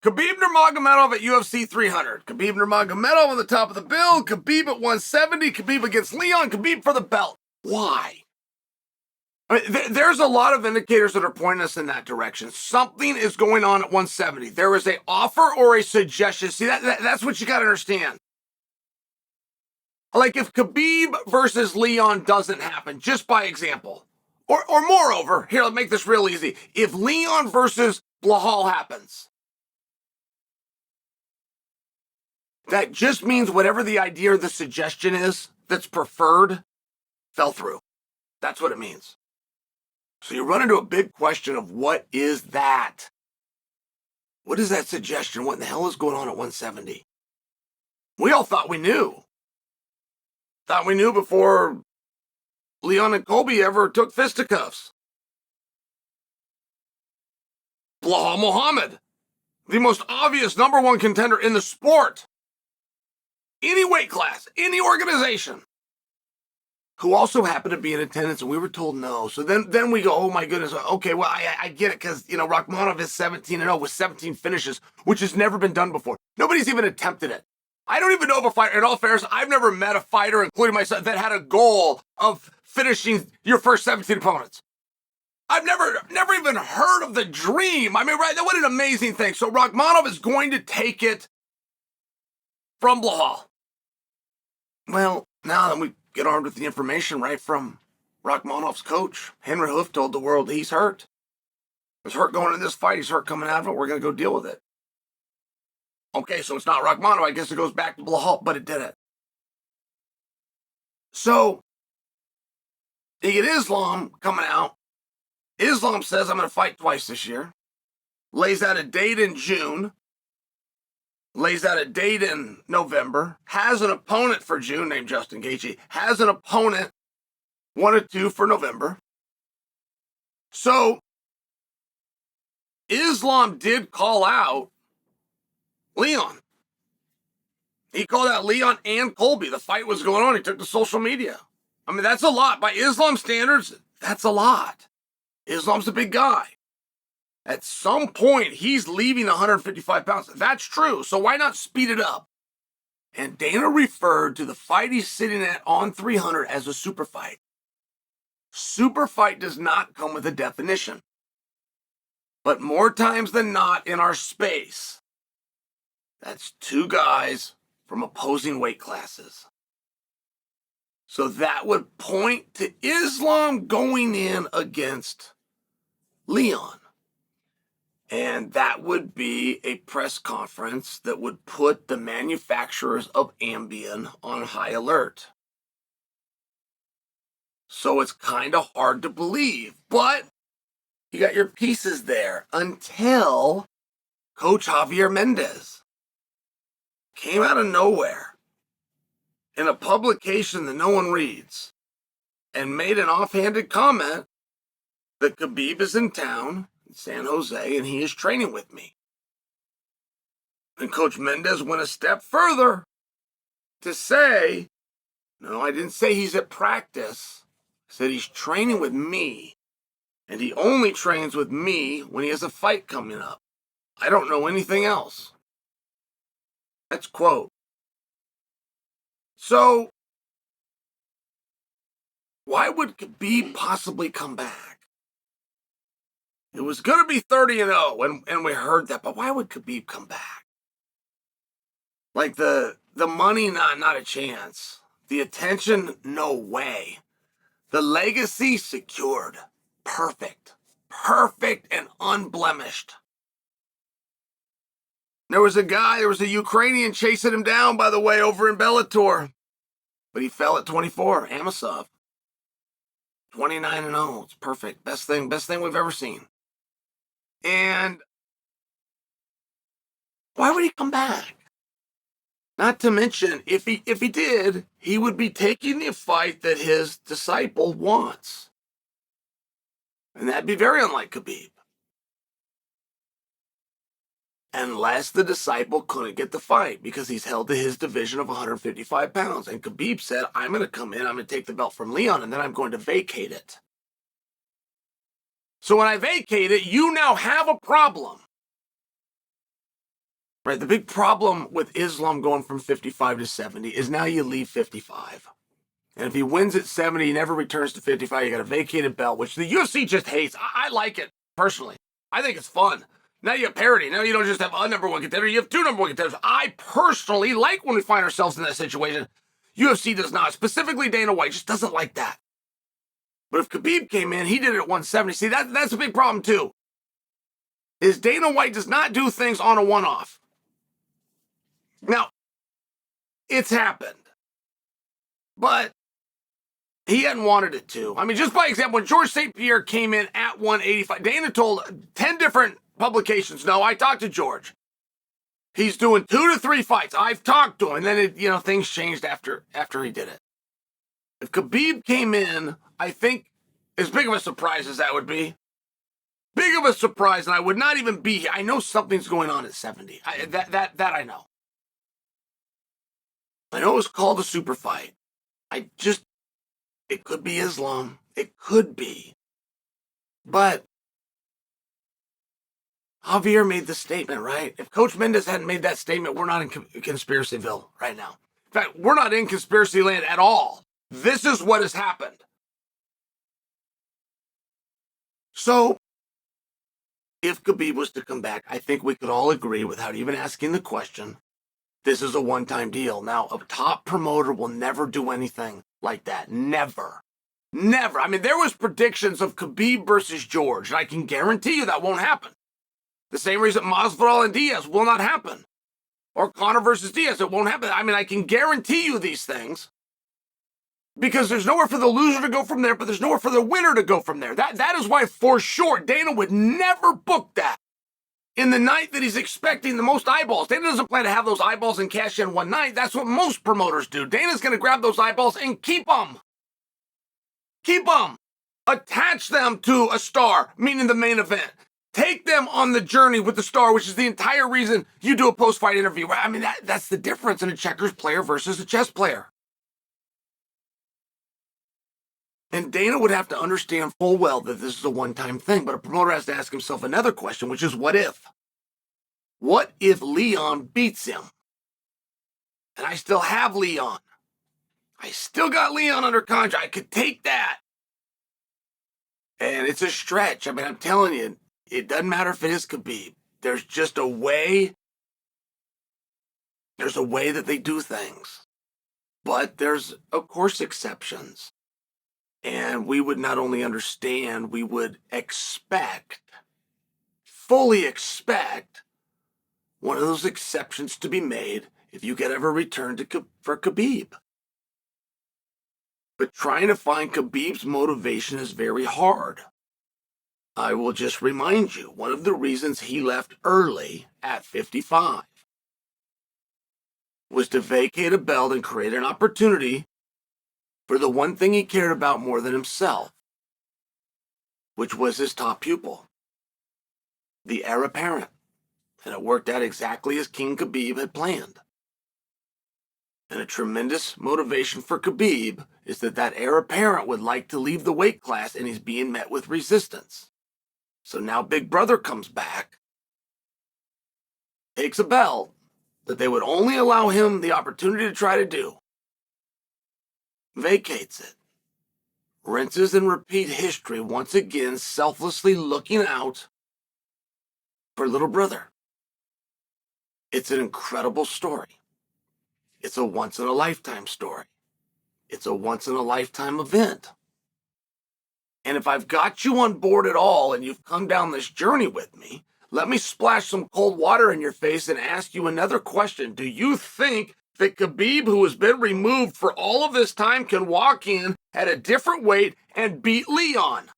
Khabib Nurmagomedov at UFC 300. Khabib Nurmagomedov on the top of the bill. Khabib at 170. Khabib against Leon. Khabib for the belt. Why? I mean, there's a lot of indicators that are pointing us in that direction. Something is going on at 170. There is a offer or a suggestion. See, that's what you got to understand. Like if Khabib versus Leon doesn't happen, just by example, or moreover, here, let's make this real easy. If Leon versus Blahal happens, that just means whatever the idea or the suggestion is that's preferred fell through. That's what it means. So you run into a big question of what is that? What is that suggestion? What in the hell is going on at 170? We all thought we knew. Thought we knew before Leon and Colby ever took fisticuffs. Belal Muhammad, the most obvious number one contender in the sport. Any weight class, any organization, who also happened to be in attendance, and we were told no. So then we go, oh my goodness, okay, well, I get it, because, Rakhmonov is 17-0 with 17 finishes, which has never been done before. Nobody's even attempted it. I don't even know of a fighter, in all fairness, I've never met a fighter, including myself, that had a goal of finishing your first 17 opponents. I've never even heard of the dream. I mean, right, what an amazing thing. So Rakhmonov is going to take it from Blahal. Well, now that we get armed with the information, right, from Rakhmonov's coach, Henry Hoof told the world he's hurt. He's hurt going into this fight. He's hurt coming out of it. We're going to go deal with it. Okay, so it's not Rakhmonov. I guess it goes back to Blahal, but it didn't. So, you get Islam coming out. Islam says, I'm going to fight twice this year. Lays out a date in June. Lays out a date in November. Has an opponent for June named Justin Gaethje. Has an opponent, 1 or 2 for November. So, Islam did call out Leon. He called out Leon and Colby. The fight was going on. He took to social media. I mean, that's a lot. By Islam standards, that's a lot. Islam's a big guy. At some point, he's leaving 155 pounds. That's true. So why not speed it up? And Dana referred to the fight he's sitting at on 300 as a super fight. Super fight does not come with a definition. But more times than not in our space, that's 2 guys from opposing weight classes. So that would point to Islam going in against Leon. And that would be a press conference that would put the manufacturers of Ambien on high alert. So it's kind of hard to believe, but you got your pieces there until Coach Javier Mendes came out of nowhere in a publication that no one reads and made an offhanded comment that Khabib is in town in San Jose and he is training with me. And Coach Mendes went a step further to say, no, I didn't say he's at practice. I said he's training with me, and he only trains with me when he has a fight coming up. I don't know anything else. That's quote. So, why would Khabib possibly come back? It was going to be 30-0, and we heard that, but why would Khabib come back? Like the money, not a chance. The attention, no way. The legacy, secured. Perfect and unblemished. There was a Ukrainian chasing him down, by the way, over in Bellator. But he fell at 24, Amasov. 29-0, it's perfect. Best thing we've ever seen. And why would he come back? Not to mention, if he did, he would be taking the fight that his disciple wants. And that'd be very unlike Khabib. Unless the disciple couldn't get the fight because he's held to his division of 155 pounds. And Khabib said, I'm going to come in, I'm going to take the belt from Leon, and then I'm going to vacate it. So when I vacate it, you now have a problem. Right? The big problem with Islam going from 55 to 70 is now you leave 55. And if he wins at 70, he never returns to 55. You got a vacated belt, which the UFC just hates. I like it, personally. I think it's fun. Now you have parity. Now you don't just have a number one contender, you have two number one contenders. I personally like when we find ourselves in that situation. UFC does not. Specifically, Dana White just doesn't like that. But if Khabib came in, he did it at 170. See, that's a big problem, too. Is Dana White does not do things on a one-off. Now, it's happened. But he hadn't wanted it to. I mean, just by example, when George St. Pierre came in at 185, Dana told 10 different publications, no, I talked to George. He's doing 2 to 3 fights. I've talked to him. And then, things changed after he did it. If Khabib came in, I think, as big of a surprise as that would be, big of a surprise, and I would not even be here. I know something's going on at 70. That I know. I know it's called a super fight. It could be Islam. It could be. But Javier made the statement, right? If Coach Mendes hadn't made that statement, we're not in Conspiracyville right now. In fact, we're not in conspiracy land at all. This is what has happened. So, if Khabib was to come back, I think we could all agree, without even asking the question, this is a one-time deal. Now, a top promoter will never do anything like that. Never. Never. I mean, there was predictions of Khabib versus George, and I can guarantee you that won't happen. The same reason Masvidal and Diaz will not happen. Or Conor versus Diaz, it won't happen. I mean, I can guarantee you these things because there's nowhere for the loser to go from there, but there's nowhere for the winner to go from there. That is why, for sure, Dana would never book that in the night that he's expecting the most eyeballs. Dana doesn't plan to have those eyeballs and cash in one night. That's what most promoters do. Dana's going to grab those eyeballs and keep them. Keep them. Attach them to a star, meaning the main event. Take them on the journey with the star, which is the entire reason you do a post-fight interview. I mean, that's the difference in a checkers player versus a chess player. And Dana would have to understand full well that this is a one-time thing, but a promoter has to ask himself another question, which is what if? What if Leon beats him? And I still have Leon. I still got Leon under contract. I could take that. And it's a stretch. I mean, I'm telling you, it doesn't matter if it is Khabib. There's just a way. There's a way that they do things. But there's, of course, exceptions. And we would not only understand, we would expect, fully expect, one of those exceptions to be made if you get ever returned for Khabib. But trying to find Khabib's motivation is very hard. I will just remind you, one of the reasons he left early at 55 was to vacate a belt and create an opportunity for the one thing he cared about more than himself, which was his top pupil, the heir apparent. And it worked out exactly as King Khabib had planned. And a tremendous motivation for Khabib is that heir apparent would like to leave the weight class, and he's being met with resistance. So now Big Brother comes back, takes a belt that they would only allow him the opportunity to try to do, vacates it, rinses and repeat history once again, selflessly looking out for little brother. It's an incredible story. It's a once-in-a-lifetime story. It's a once-in-a-lifetime event. And if I've got you on board at all and you've come down this journey with me, let me splash some cold water in your face and ask you another question. Do you think that Khabib, who has been removed for all of this time, can walk in at a different weight and beat Leon?